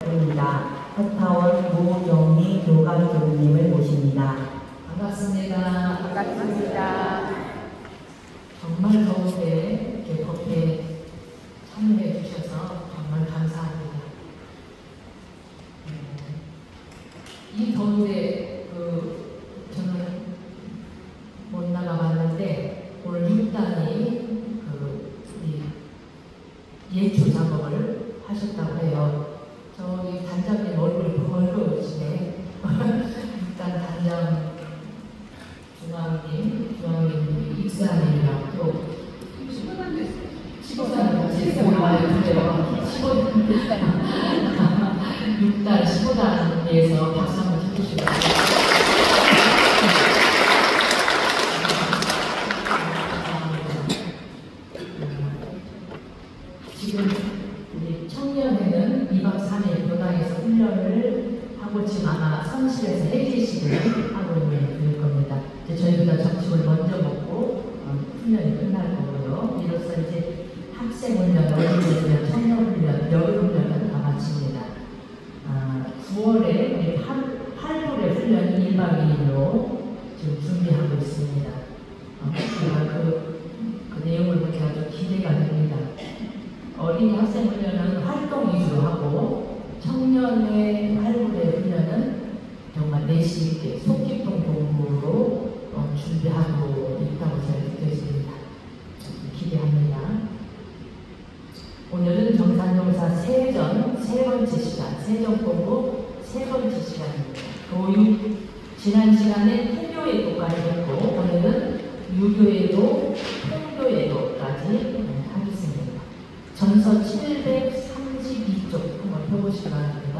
입니다. 해타원 모영리 교감교우님을 모십니다. 반갑습니다. 반갑습니다. 정말 더운데 이렇게 법회에 참여해 주셔서 정말 감사합니다. 이 더운데 저는 못 나가봤는데 오늘 6단이 예추 작업을 하셨다고 해요. 저기 단장님 얼굴이 벌거우시네. 일단 단장 중앙님 입사님이랑 또 15단 같이 와요. 6단, 15단에서 박수 한번 쳐주시고. 지금 우리 청년회는 2박 3일 교당에서 훈련을 하고 지금 아마 선실에서 해제식을 하고 있는 겁니다. 이제 저희보다 점심을 먼저 먹고 훈련이 끝날 거고요. 이로써 이제 학생 훈련, 어린이 훈련, 청년 훈련, 여름 훈련은 다 마칩니다. 9월에 우리 8월에 훈련이 1박 2일로 지금 준비하고 있습니다. 제가 그 내용을 보니 아주 기대가 됩니다. 어린이 학생 훈련은 활동 위주로 하고 청년의 8월의 훈련은 정말 내실 있게 속 깊은 공부로 준비하고 있다고 제가 느껴집니다. 기대합니다. 오늘은 정산용사 세전 세 번째 시간, 세전 공부 세 번째 시간입니다. 교육 지난 시간에 태교에도까지 했고 오늘은 유교에도 통교에도까지 하겠습니다. 전서 732쪽 한번 펴보시기 바랍니다.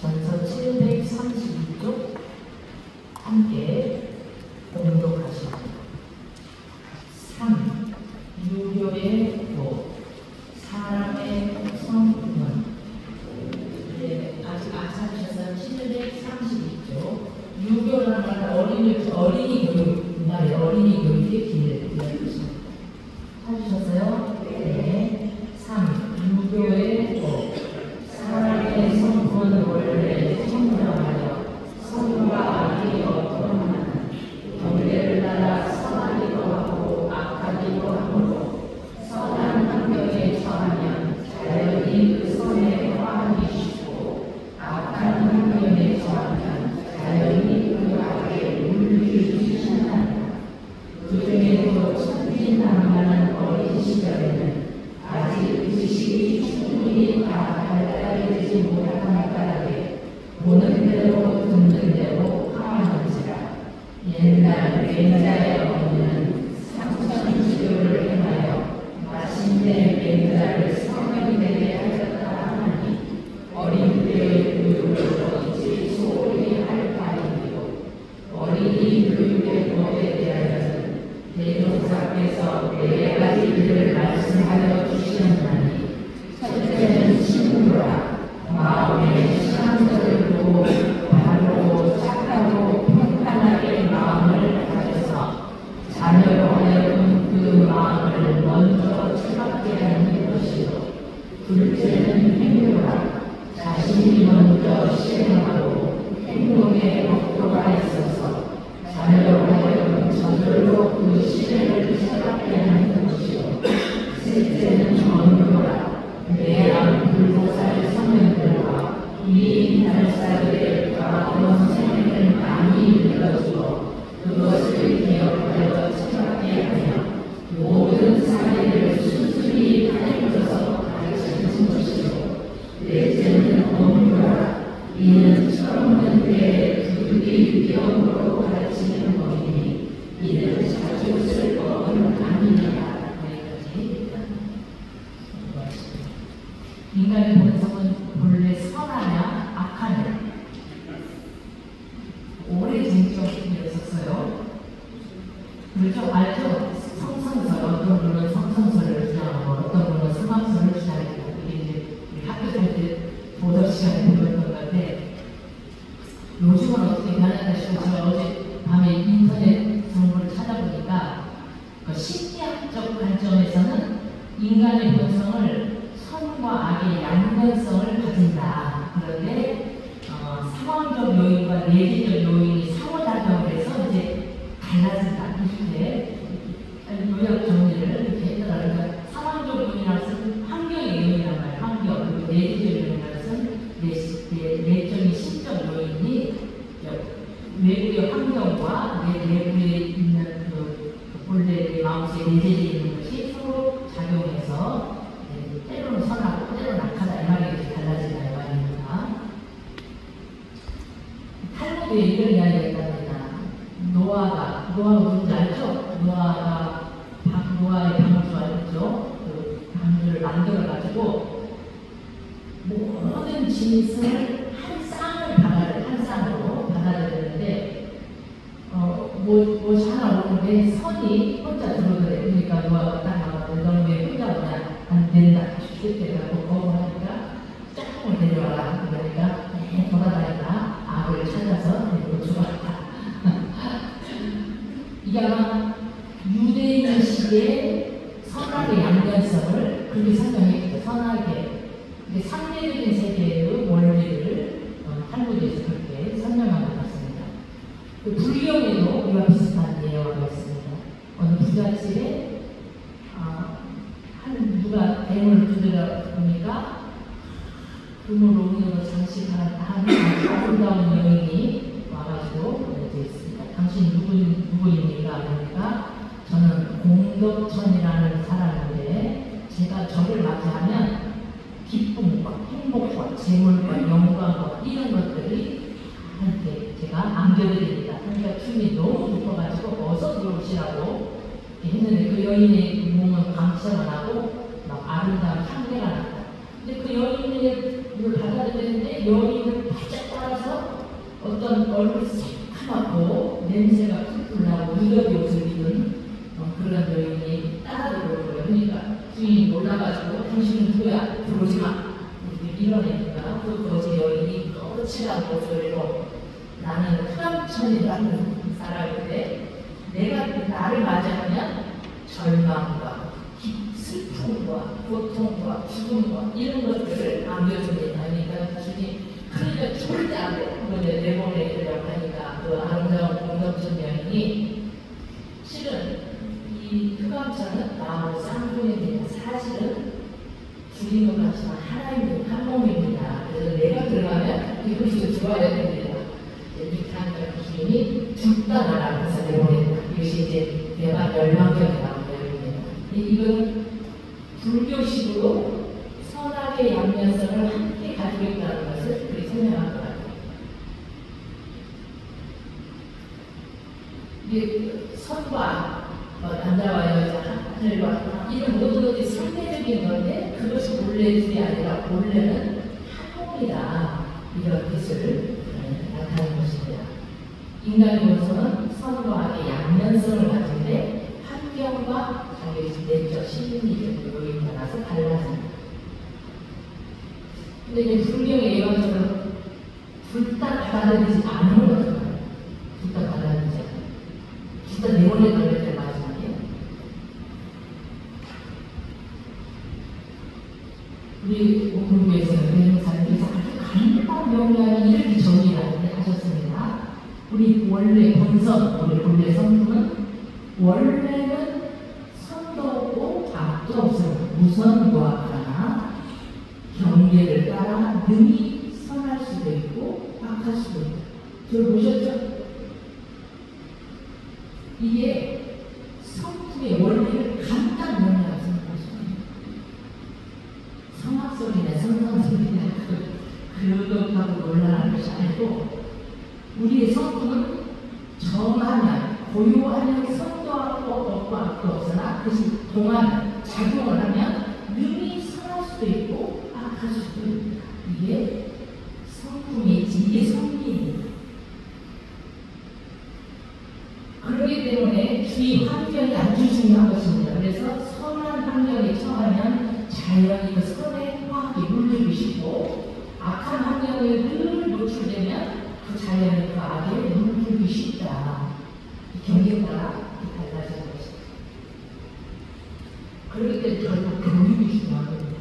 전서 732쪽 함께 공독하십니다. 3. 유교의 도 사람의 성품은 아직 안 찾으셨어요? 732쪽 유교라는 말은 어린이 교육, 어린이 교육의 길을 찾으셨어요? 네. 3. 유교의 도 사람의 성품은 원래 청정하여 선과 악이 어떠한 경계를 따라 선하기도 하고 악하기도 하므로 선한 환경에 처하면 자연히 그 선에 화하기 쉽고 악한 환경에 처하면 자연히 그 악에 물리기 쉽습니다. 그중에도 천진난만한 어린 시절에는 아직 의식이 충분히 다 발달되지 못한 까닭에 보는 대로 듣는 대로 하하는지라 옛날 맹자의 어머니는 상천치료를 행하여 마침내 맹자를 성인이 되게 하셨다 하니 어린 때의 교육을 어찌 소홀히 할 바이기도 어린이 교육의 법에 대하여는 대종사께서 4가지 일을 말씀하여 주시었나니 첫째는 친구라 마음의 신앙들을 보고 바르고 착하고 평탄하게 마음을 가져서 자녀로 하여금 그 마음을 먼저 차갑게 하는 것이요 둘째는 행로라 자신이 먼저 실행하고 행동에 목표가 있어서 자녀로 하여금 저절로 그 실행을 차갑게 하는 것이요 셋째는 언교라 내양 불보살 성현들과 이인 달사들의 과거의 생애를 많이 읽어주어 그것을 기억하여 차갑게 하며 모든 사례를 순순히 가르쳐서 가르치는 것이요 넷째는 언교라 이는 철없는 때에 두들기 위험으로 가르치는 것이니 이는 자주 쓸 법은 아니니라. 인간의 본성은 본래 선하냐 악하냐 오래전부터 있었어요. 그렇죠? 알죠? 성선설 어떤 분은 성선설을 주장하고 어떤 분은 수감설을 주장하고 이게 이제 우리 학교 다닐 때 도덕 시간에 배웠던 건데 요즘은 어떻게 변했나 싶어서 제가 어제 밤에 인터넷 정보를 찾아보니까 그 심리학적 관점에서는 인간의 본성을 선과 악의 양면성을 가진다. 그러니까 내리적 요인이 상호작용을 해서 이제 달라진다. 이렇게 요약 정리를 이렇게 했더라. 그러니까 상황적 요인이라는 것은 환경의 요인이란 말이에요. 환경. 그리고 내리적 요인이라는 것은 내적인 심적 요인이 외부의 환경과 내 내부에 있는 본래 내 마음속에 내재되어 있는 것이 서로 작용해서 때로는 선하고 때로는 악하다 이 말이 이렇게 달라진다 이 말입니다. 탈무드에 이런 이야기가 있답니다. 노아가 누군지 알죠? 노아의 방주 알죠? 그 방주를 만들어가지고 모든 짐승을 한 쌍으로 받아야 되는데 무엇이 하나 오는데 선이 혼자 들어오더래. 그러니까 노아가 딱 나왔는데 너는 왜 혼자 오냐? 안 된다. 그때가고 거부하니까 짝꿍을 데려와라. 그러니까 돌아다니다 악을 찾아서 데리고 죽었다. 이게 아마 유대인식의 선악의 양면성을 그렇게 설명했죠. 선악의 상대적인 세계의 원리를 탈무드에서 그렇게 설명한 것 같습니다. 불경에도 이와 비슷한 예화가 있습니다. 어느 부잣집에 누가 대문을 두드려 보니까 금으로 오는 장식하는 아름다운 여인이 와가지고 이제 있습니다. 당신 누구입니까? 그러니까 저는 공덕천이라는 사람인데 제가 저를 맞이하면 기쁨과 행복과 재물과 영광과 이런 것들이 한테 제가 안겨드립니다. 그러니까 춤이 너무 깊어가지고 어서 들어오시라고 했는데 그 여인의 몸은 감시가 나고 막 아름다운 향기가 났다. 근데 그 여인을 받아들였는데 여인을 바짝 따라서 어떤 얼굴이 새카맣고 냄새가 풀풀 나고 누더기 옷을 입은 그런 여인이 따라들어오고요. 그러니까 주인이 놀라가지고 당신은 누구야? 들어오지 마. 이런 애니까 그 거지 여인이 거칠한 목소리로 나는 흑암천이라는 사람인데 내가 나를 맞이하면 절망과 슬픔과 고통과 죽음과 이런 것들을 안겨줍니다. 그러니까 주님 그러니까 절대 안 돼. 내보내려고 하니까 그 아름다운 공덕천 여인이 실은 이 흑암천은 마음으로 쌍둥이입니다. 사실은 죽인 것 같지만 하나님은 한 몸입니다. 그래서 내가 들어가면 이것이 들어와야 됩니다. 이렇게 주인이 죽다 나라면서 내보낸다. 이것이 이제 내가 열망적이 나온 내용입니다. 이건 불교식으로 선악의 양면성을 함께 가지고 있다는 것을 그렇게 설명한 것 같아요. 선과 남자와 여자, 하늘과 이런 모든 것이 상대적인 건데 그것이 본래줄이 아니라 본래는 한 몸이다. 이런 뜻을 나타낸 것입니다. 인간의 본성은 선과 악의 양면성을 가진데 환경과 자기의 내적 심리적 요인이 따라서 달라집니다. 근데 이제 불경의 예언처럼 둘 다 받아들이지 않은 거죠. 둘 다 받아들이지 않아요. 둘 다 내보내버릴 때 마지막에 우리 공부에서는 대명사님께서 아주 간단한 명량이 이렇게 정의를 하셨습니다. 우리 원래 본성, 우리 본래 성품은 원래는 선도 없고 악도 없습니다. 무선무악하나 경계를 따라 능히 선할 수도 있고 악할 수도 있다. 저를 보셨죠? 이게 성품의 원리를 간단 명료하게 생각하시면 성악소리나 성성소리나 그것하고 논란하는 것이 아니고 우리의 성품은 정하면 고요하면 선도 없고 악도 없으나 그것이 동하면 작용을 하면 능히 선할 수도 있고 악할 수도 있다. 이게 성품이지 이게 성리입니다. 그렇기 때문에 주위 환경이 아주 중요한 것입니다. 그래서 선한 환경에 처하면 자연히 그 선의 화학이 물들기 쉽고 악한 환경에 늘 노출되면 그 자연이 그 악에 물들기 쉽다. 경계가 달라지는 것입니다. 그렇기 때문에 결국 교육이 중요한 겁니다.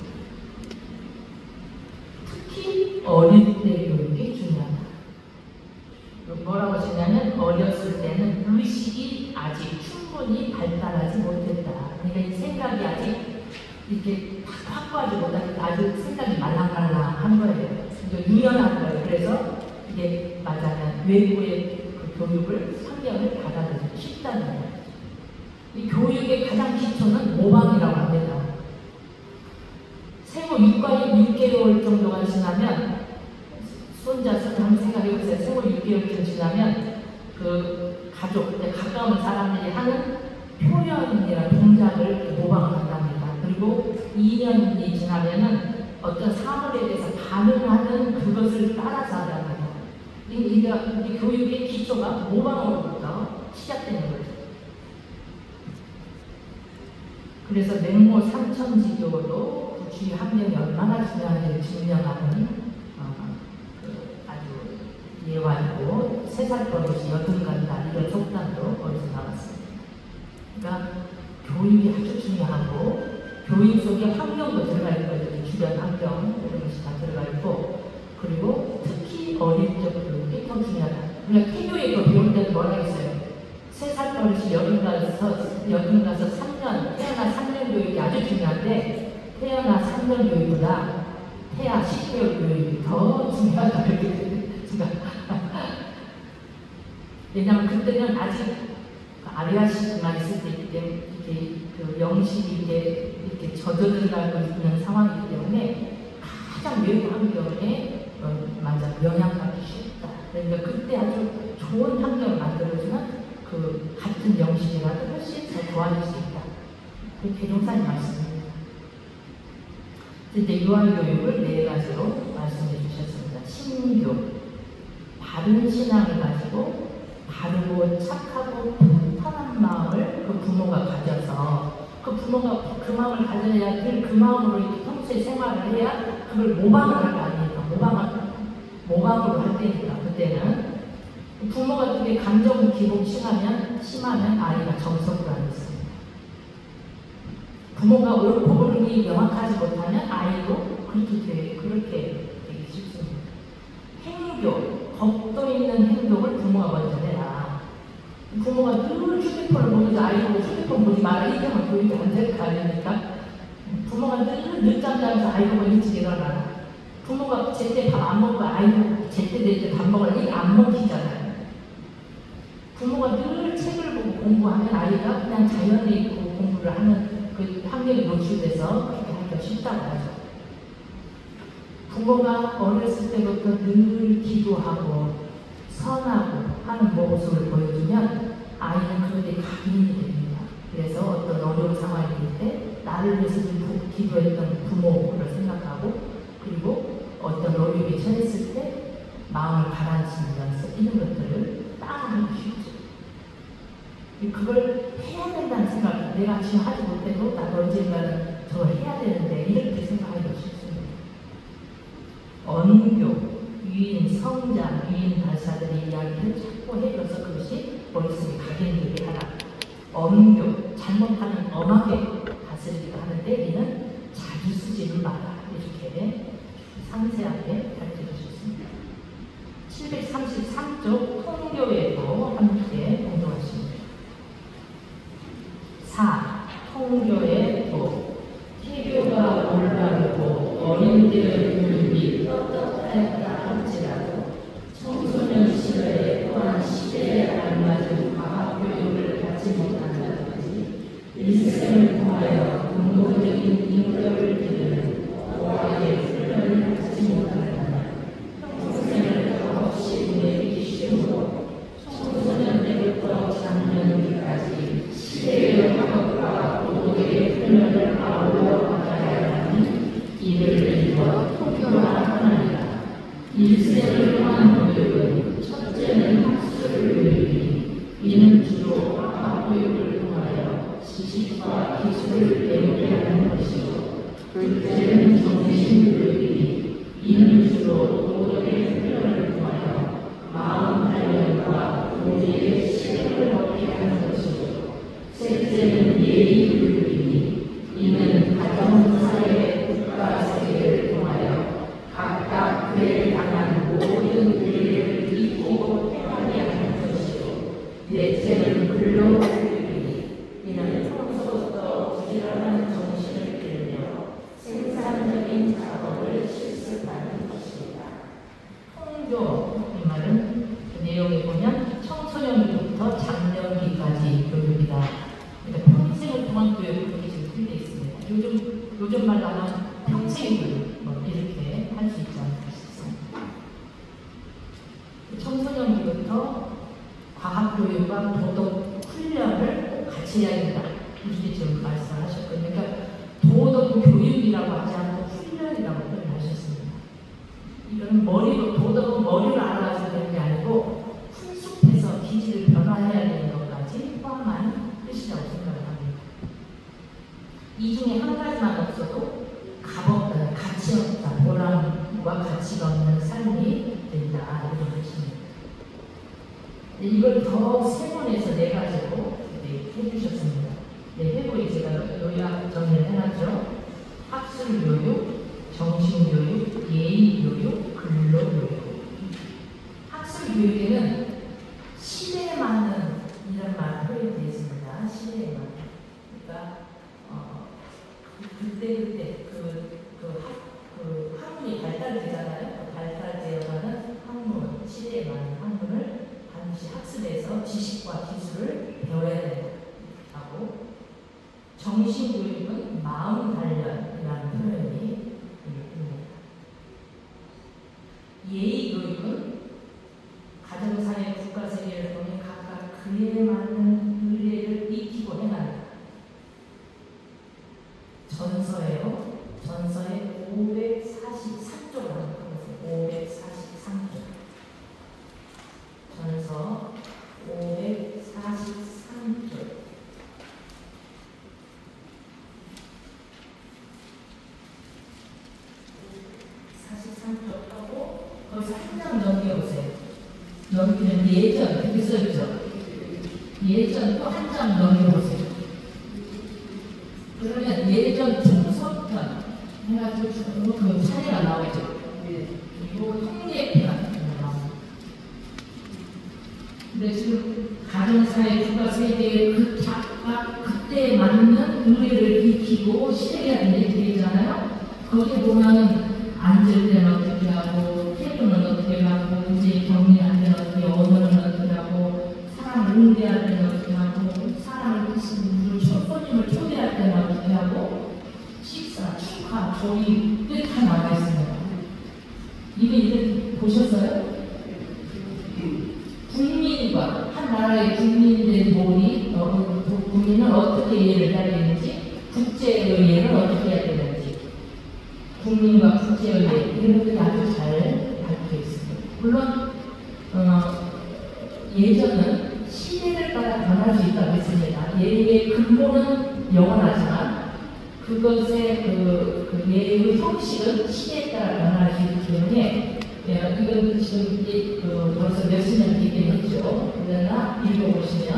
특히 어릴 때 교육이 중요하다. 충분히 발달하지 못했다. 그러니까 이 생각이 아직 이렇게 확고하지 못하고 아주 생각이 말랑말랑한 거예요. 유연한 거예요. 그래서 이게 말하자면 외부의 그 교육을 성경을 받아들이기 쉽다는 거예요. 이 교육의 가장 기초는 모방이라고 합니다. 생후 6개월 정도가 지나면 손자 한번 생각해보세요. 생후 6개월쯤 지나면 그 가족, 가까운 사람들이 하는 표현이나 동작을 모방을 한답니다. 그리고 2년이 지나면은 어떤 사물에 대해서 반응하는 그것을 따라서 한답니다. 이 교육의 기초가 모방으로부터 시작되는 거죠. 그래서 맹모 삼천지교도 그 주위 환경이 얼마나 중요한지를 증명하는 아주 예화이고 3살 버릇이 여든 간다 이런 속담도 어디서 나왔습니다. 그러니까 교육이 아주 중요하고 교육 속에 환경도 들어가 있거든요. 주변 환경 이런 것이 다 들어가 있고 그리고 특히 어릴 적 교육이 더 중요하다. 우리가 태교에도 배울 때도 뭐라 했어요? 3살 버릇이 여든 가서 3년, 태어나 3년 교육이 아주 중요한데 태어나 3년 교육보다 태아 10개월 교육이 더 중요하다. 왜냐하면 그때는 아직 아리아식만 있을 때이기 때문에 이렇게 그 영식이 이렇게 젖어들어가고 있는 상황이기 때문에 가장 외부 환경에 맞아 영향받기 쉽다. 그러니까 그때 아주 좋은 환경을 만들어주면 그 같은 영식이라도 훨씬 더 좋아질 수 있다. 그 계룡사님 말씀입니다. 이제 유아교육을 4가지로 말씀해 주셨습니다. 신교, 바른 신앙을 가지고 바르고 착하고 평탄한 마음을 그 부모가 가져서 그 부모가 그 마음을 가져야 될 그 마음으로 이렇게 평소에 생활을 해야 그걸 모방을 할 거 아닙니까? 모방으로 할 때니까 그때는 부모가 그게 감정 기복 심하면 아이가 정석으로 안 있습니다. 부모가 옳고 그름이 명확하지 못하면 아이도 그렇게 되기 쉽습니다. 행교, 겁도 있는 행동을 부모가 먼저 해라. 부모가 늘 휴대폰을 보면서 아이고 휴대폰 보지 마라 이러면 교육이 안 될 거 아닙니까? 부모가 늘 늦잠 자면서 아이고 일찍 일어나라. 부모가 제때 밥 안 먹고 아이고 제때 될 때 밥 먹으라 이게 안 먹히잖아요. 부모가 늘 책을 보고 공부하면 아이가 그냥 자연에 있고 공부를 하는 그 환경에 노출돼서 그렇게 하기가 쉽다고 하죠. 부모가 어렸을 때부터 늘 기도하고 선하고 하는 모습을 보여주면 아이는 그런데 각인이 됩니다. 그래서 어떤 어려운 상황이 될 때 나를 위해서 기도했던 부모를 생각하고 그리고 어떤 어려움에 처했을 때 마음을 가라앉히면서 이런 것들을 따라하기 쉽죠. 그걸 해야 된다는 생각, 내가 지금 하지 못해도 나도 언젠가는 저걸 해야 되는데 이렇게 생각하기가 쉽습니다. 언교, 유인, 성장, 유인 발사들의 이야기를 자꾸 해줘서 그것이 머릿속에 각인되게 하라. 언교, 잘못하면 엄하게 다스리기도 하는데 이는 자주 쓰지는 마라. 이렇게 상세하게 가르쳐 주셨습니다. 733쪽 통교에도 함께 공부하십니다. 4. 통교의 도. 태교가 올바르고 어린이들의 교육이 떳떳하였다 할지라도 청소년 시절에 또한 시대에 알맞은 과학교육을 받지 못한다든지 일생을 통하여 근본적인 인격을 기르는 보아의 훈련을 받지 못한다면 평생을 값없이 보내기 쉬우고 청소년 때부터 장년 기까지 시대의 과학과 도덕의 훈련을 아울러 받아야 하는 이를 이루어 통교라 하나니라. 일생을 통한 교육은 첫째는 학술 교육이니 이는 주로 과학교육을 통하여 지식과 기술을 배우게 하는 것이고 둘째는 정신교육이니 이는 주로 도덕의 훈련을 통하여 마음 단련과 도리의 실력을 얻게 하는 것이고 셋째는 예의교육이니 이는 가정, 사회, 국가, 세계를 통하여 각각 그에 당한 모든 우리를 이기고 행하게 하는 것이고 넷째는 근로교육이니 성교 이 말은 그 내용에 보면 청소년기부터 장년기까지 교육이다. 그러니까 평생을 동안 교육을 그렇게 지금 풀려 있습니다. 요즘 말로 하면 평생 교육 뭐 이렇게 할 수 있지 않을까 싶습니다. 청소년기부터 과학교육과 도덕 훈련을 꼭 같이 해야 된다. 이렇게 지금 말씀하셨거든요. 그러니까 도덕 교육이라고 하지 않고 훈련이라고 표현하셨습니다. 이거는 도덕은 머리로 알아가서 되는 게 아니고 훈숙해서 기질을 변화해야 되는 것까지 포함한 뜻이라고 생각을 합니다. 이 중에 한 가지만 없어도 값없다, 가치 없다, 보람과 가치가 없는 삶이 된다. 이렇게 하십니다. 이걸 더 세분해서 네 가지로 해주셨습니다. 네, 해보이 제가 요약 정리를 해놨죠. 학술교육, 정신교육, 예의교육, 근로교육. 학술교육에는 시대에 맞는 이런 말 표현되어 있습니다. 시대에 맞는. 그러니까 그때 학문이 발달되잖아요. 발달되어가는 학문, 시대에 맞는 학문을 반드시 학습해서 지식과 기술을 배워야 된다고. 정신교육은 마음 단련이라는 표현이 있습니다. 예의교육은 가정사회, 국가세계를 통해 각각 그에 맞는 의례를 익히고 행한다. 전서예요. 전서에 543조를 하는 것은 543조. 전서 543조. 43조 하고 거기서 한 장 넘겨보세요. 여기는 예전 이렇게 써있죠. 예전 또 한 장 넘겨보세요. 그러면 예전 중서편 해가지고 그 차이가 나오죠. 그리고 통례편 나옵니다. 근데 지금 가정사회, 국가세계에 그때에 맞는 의례를 익히고 시대가 이렇게 되잖아요. 거기 보면은 앉을 때는 어떻게 하고, 태도는 어떻게 하고, 이제 격리 안 되는 어떻게, 언어는 어떻게 하고, 사람을 응대할 때는 어떻게 하고, 사람을 손님을 초대할 때는 어떻게 하고, 식사, 축하, 조의, 이게 다 나와 있습니다. 이거 이제 보셨어요? 국민과 한 나라의 국민들의 국민은 어떻게 예를 해야 되는지, 국제의례를 어떻게 해야 되는지, 국민과 국제의례 이런 것들이 아주 잘 밝혀 있습니다. 물론 예전은 시대를 따라 변할 수 있다고 했습니다. 예의 근본은 영원하지만 그것의 그 예의 형식은 시대에 따라 변할 수 있기 때문에 이건 지금 벌써 몇십 년 얘기했죠. 그러나 읽어보시면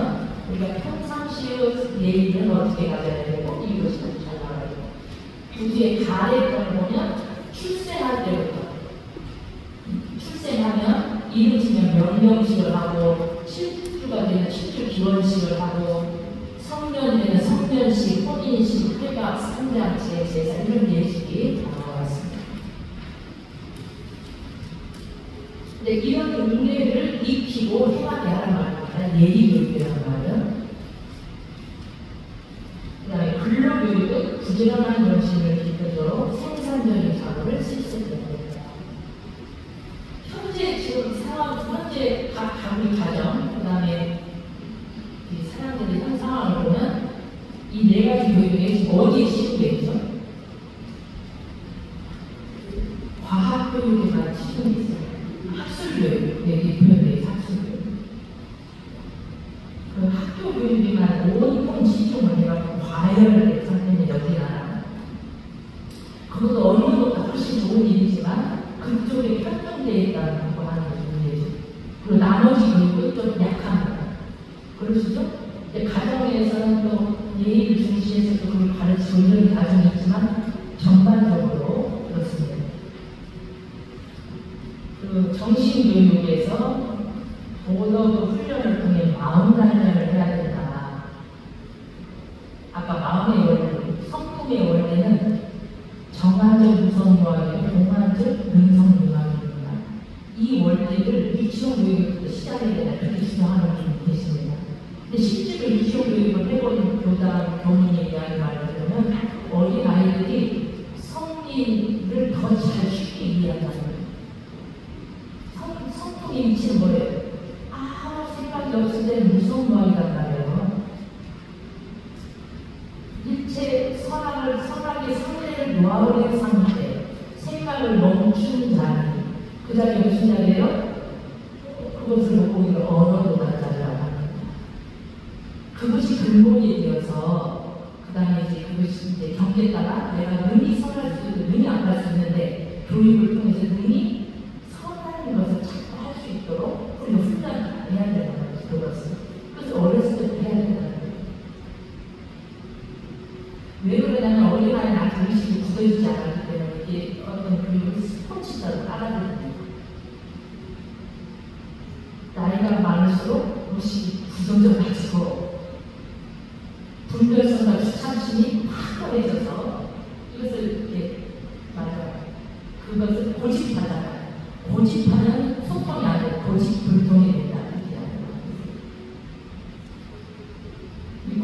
우리가 평상시의 예의는 어떻게 가져야 되고 이것이 잘 나와요. 그 뒤에 가래를 보면 출생할 때부터 출생하면 이름치면 명명식을 하고 7주가 되면 7주 기원식을 하고 성년 되면 성년식, 혼인식, 회갑, 상장제, 제사 이런 예식이 나와 있습니다. 근데 이런 의례를 익히고 행하게 하는 말입니다. 예의교육이라는 말은. 그 다음에 근로교육은 부지런한 정신을 기본으로 생산적인 작업을 실습합니다. 현재 지금 상황, 현재 각 가정, 그 다음에 사람들의 현 상황을 보면 이 네 가지 교육에 지금 어디에 시급되어 있죠? 과학교육에만 시급이 있어요. 학술교육, 여기 표현되어 있어요. 학술교육. 그 학교 교육에만 온통 집중을 해가지고 과열을 선생님이 여기나 그것도 어느 것보다 훨씬 좋은 일이지만 그쪽에 편중되어 있다는 거 하는 게 문제죠. 그리고 나머지 교육은 좀 약한 거예요. 그러시죠? 가정에서는 또 예의를 중시해서 또 그걸 가르치고 이런 가정이 있지만 전반적으로 그렇습니다. 그 정신교육에서 도덕 훈련을 통해 마음 단련을 해야 된다. 아까 마음의 원리, 성품의 원리는 정화적 무성무학의 동화적 능성능학입니다. 이 원리 이시종교육을 시작해야 되나 그렇게 주장하는 분이 계십니다. 근데 실제로 이시종교육을 해버린 교단, 교문에 대한 말을 들으면 어린 아이들이 성리를 더 잘 쉽게 이해한다는 거예요. 성품이 미치는 거예요. 아무 생각이 없을 때는 무서운 마음이란 말이에요. 일체 선하게 상대를 놓아버린 상태, 생각을 멈춘 자리, 그 자리에 무슨 자리예요? 그것을 보고 있는 언어로 가자라고 합니다. 그것이 근본이 되어서 그 다음에 이제 그것이 이제 경계에 따라 내가 능히 선할 수 있고 능히 안 할 수 있는데 교육을 통해서 능히 선하는 것을 자꾸 할 수 있도록 우리가 훈련을 해야 된다는 거죠. 그것을. 그래서 어렸을 때부터 해야 된다는 거예요. 왜 그러냐면 어린아이는 아직 의식이 굳어지지 않았기 때문에 이게 어떤 교육을 스포츠처럼 알아들습니다. 나이가 많을수록 의식이 굳어져가지고 분별성과 주착심이 확 더해져서 이것을 이렇게 말해요. 그것을 고집하잖아요. 고집하는 소통이 안 되고 고집불통이 된다.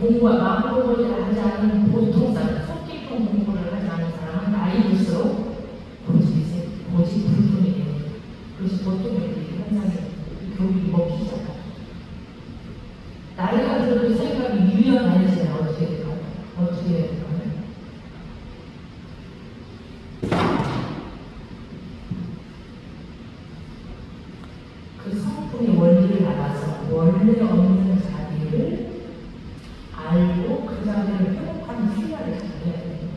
공부와 마음 공부를 하지 않은 보통 사람, 속 깊은 공부를 하지 않은 사람은 나이 들수록 고집불통이 되는 그것이 보통의 현상이에요. 교육이 먹히잖아요. 나이가 들어도 생각이 유연해지면 어떻게 될까요? 어떻게 될까요? 그 성품의 원리를 알아서 원래 없는 자리를 알고 그 자리를 회복하는 훈련을 잘해야 돼요.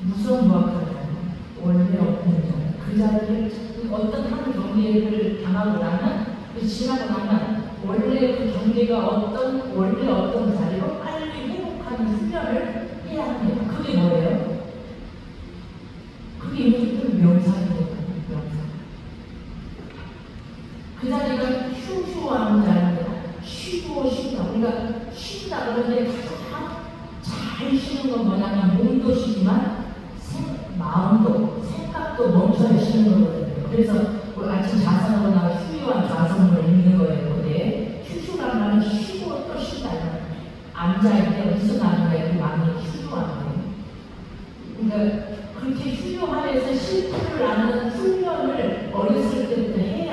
무슨 무학하냐면 원래 없는 자리, 그 자리를 어떤 한 경계를 당하고 나면 지나고 나면 원래 그 경계가 원래 어떤 자리로 빨리 회복하는 훈련을 해야 합니다. 그게 뭐예요? 그게 요즘 명상이에요. 명상. 그 자리가 휴휴한 자리입니다. 쉬고 쉰다. 우리가 쉰다 그러는데 가장 잘 쉬는 건 뭐냐면 몸도 쉬지만 마음도 생각도 멈춰야 쉬는 거거든요. 그래서 아침 자성으로 나와 휴유한 자성을 읽는 거예요. 근데 휴휴란 말은 쉬고 또 쉰다. 앉아있을 때 무슨 말인가요? 그 마음이 휴유한 거예요. 그러니까 그렇게 휴유하면서 실패를 하는 훈련을 어렸을 때부터 해야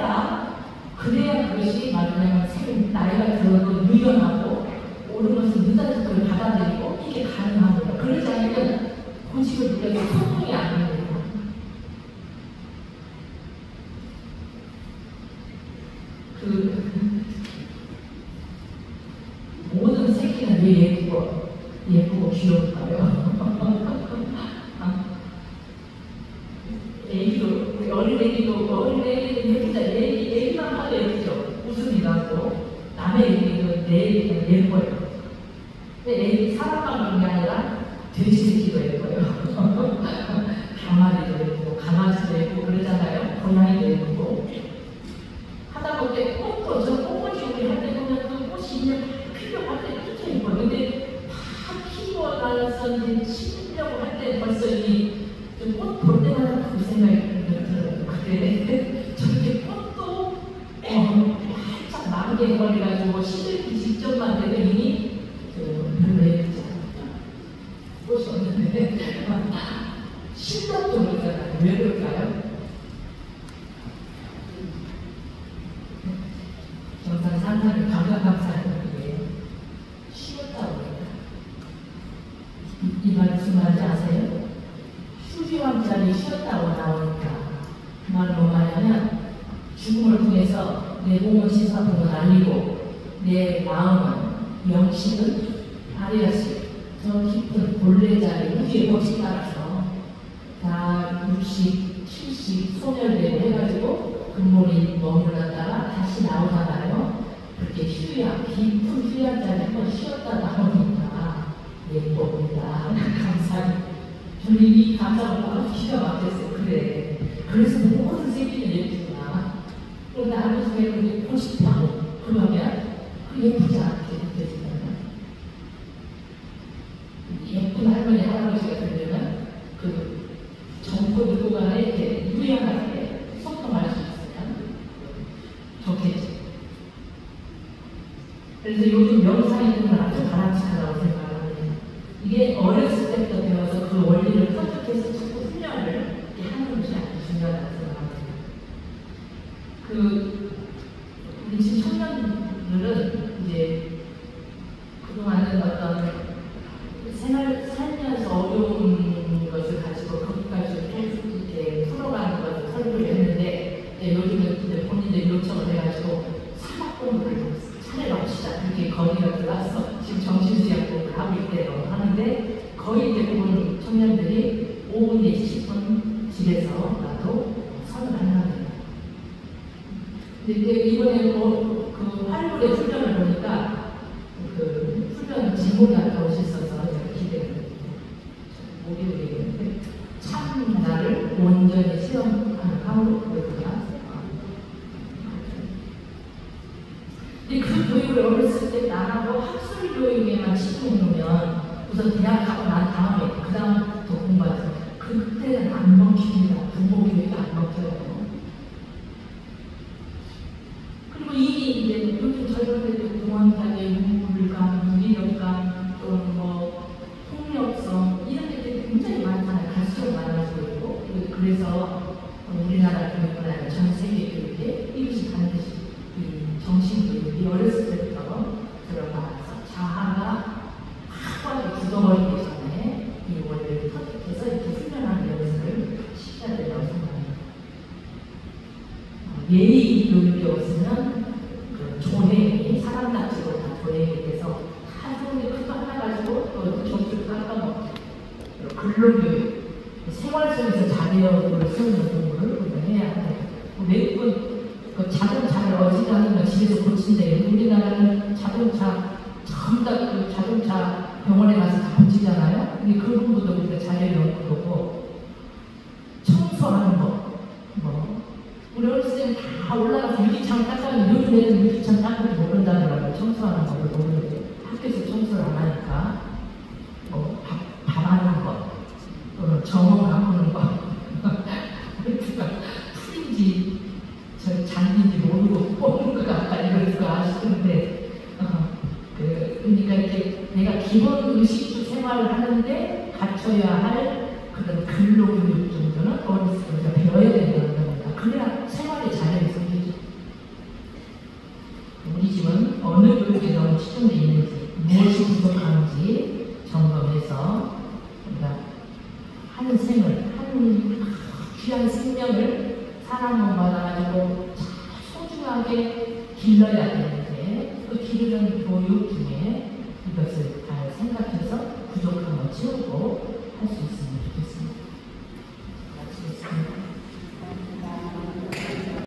그래야 그것이 말하자면 나이가 들어도 유연하고 옳은 것을 늦어질 걸 받아들이고 이게 가능합니다. 그러지 않으면 고집을 부려도 소통이 안 됩니다. 모든 새끼는 왜 예쁘고 귀여울까요? 애기도, 우리 어린 애기도 예쁘다. 애기만 봐도 예쁘죠? 웃음이 나고, 남의 애기도 내 애기는 예뻐요. 근데 애기 사람만 그런 게 아니라 돼지 새끼도 예뻐요. 병아리도 예쁘고, 강아지도 예쁘고, 그러잖아요. 고양이도 예쁘고. 하다 보면 꽃도, 저 꽃꽂이 우리 할 때 보면 그 꽃이 이제 필요할 때 진짜 예뻐요. 근데 막 키워 나서 이제 치려고 할 때 벌써 이 꽃 볼 때마다 그 생각이 들어요. 그때 저렇게 꽃도 활짝 만개 걸려가지고 시들기 직전만 돼도 이미 별로 예쁘지 않다. 꽃이 없는데 신경도 그러잖아요. 왜 그럴까요? 정상 상상이 감각감사하는 게 쉬웠다고 합니다. 이 말 무슨 말인지 아세요? 휴지왕 자리 쉬었다고 나오니까 그 말은 뭐 말이냐면 죽음을 통해서 내 몸은 신사품을 알리고 내 마음은 영식은 아래야식 저 깊은 본래 자리 우주의 법칙 따라서 다 60, 70 소멸되고 해가지고 근본이 머물렀다가 다시 나오잖아요. 그렇게 깊은 휴양 자리 한번 쉬었다 나오니까 예뻐 보인다. 감사합니다. 저는 이 감상을 너무 기가 막혔어요. 그래. 그래서 모든 새끼는 예쁘구나. 그런데 아버지가 이렇게 고집하고 그러면 예쁘지 않게 느껴진다면 예쁜 할머니 할아버지가 되려면 그 정권 5분 내지 10분 집에서 나도 선을 한답니다. 근데 이번에 그 활물의 훈련을 보니까 그 훈련 제목이 아까 오셨어서 제가 기대가 됐는데 목요일에 참나를 온전히 체험하는 하루 그랬구나. 근데 그 교육을 어렸을 때 나하고 학술 교육에만 치중해 놓으면 우선 대학 가고 난 다음에 그 다음 더 공부하죠. 그때는 안 먹힙니다. 부모 교육이 안 먹혀요. 그리고 이미 이제 요즘 젊은 애들 공황장애, 우울감, 무기력감, 또는 뭐 폭력성 이런 애들이 굉장히 많잖아요. 갈수록 많아지고 있고 그래서 우리나라 교육뿐 아니라 전 세계 교육에 이것이 반드시 이 정신교육이 어렸을 때부터 들어가서 자아가 확 굳어버리기 전에 이 원리를 터득해서 이렇게 훈련하는 연습을 시켜야 된다고 생각합니다. 예의 교육이 없으면 그 조행이 사람답지도 다 조행이 돼서 하루 종일 그거 하나 가지고 또 점수를 깎아먹고 근로교육 생활 속에서 자기력을 쓰는 공부를 우리가 해야 해요. 외국은 그 자동차를 어지간하면 집에서 고친대. 우리나라는 자동차 전부 다 그 자동차 병원에 가서 다 고치잖아요. 근데 그 부분도 우리가 잘해 놓고 청소하는 거 뭐 우리 어렸을 때는 다 올라가서 유리창 닦아면 요즘 애들은 유리창 닦을 줄 모른다더라고요. 청소하는 법을 모르는데 학교에서 청소를 안 하니까 뭐 밥하는 거 또는 정원 가꾸는 거 풀인지 저 잔디인지 모르고 뽑는 것 같다 이런 거 아시던데 그러니까 이제 내가 기본 의식주 생활을 하는데 갖춰야 할 그런 근로교육 정도는 어렸을 때부터 배워야 된다는 겁니다. 그래야 생활의 자연이 생기죠. 우리 집은 어느 교육에 너무 치중되어 있는지 무엇이 부족한지 점검해서 우리가 한 생을 한 귀한 생명을 사랑을 받아가지고 소중하게 길러야 되는데 그 기르는 교육 중에 이것을 잘 생각해서 부족한 거 채우고 할 수 있습니다.